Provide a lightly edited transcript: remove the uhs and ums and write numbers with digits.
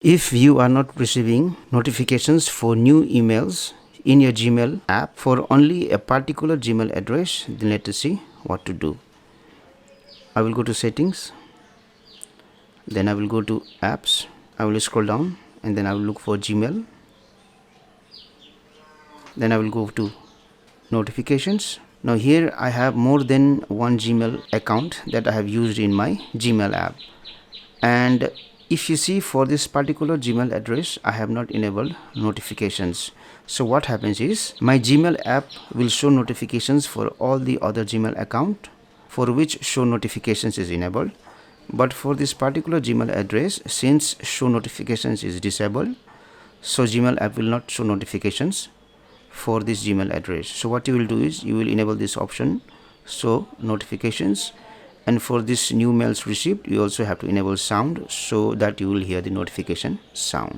If you are not receiving notifications for new emails in your Gmail app for only a particular Gmail address, then let us see what to do. I will go to settings, then I will go to apps, I will scroll down and then I will look for Gmail, then I will go to notifications. Now here I have more than one Gmail account that I have used in my Gmail app, and if you see, for this particular Gmail address I have not enabled notifications. So what happens is my Gmail app will show notifications for all the other Gmail account for which show notifications is enabled, but for this particular Gmail address, since show notifications is disabled, so Gmail app will not show notifications for this Gmail address. So what you will do is you will enable this option, show notifications, and for this new mails received you also have to enable sound so that you will hear the notification sound.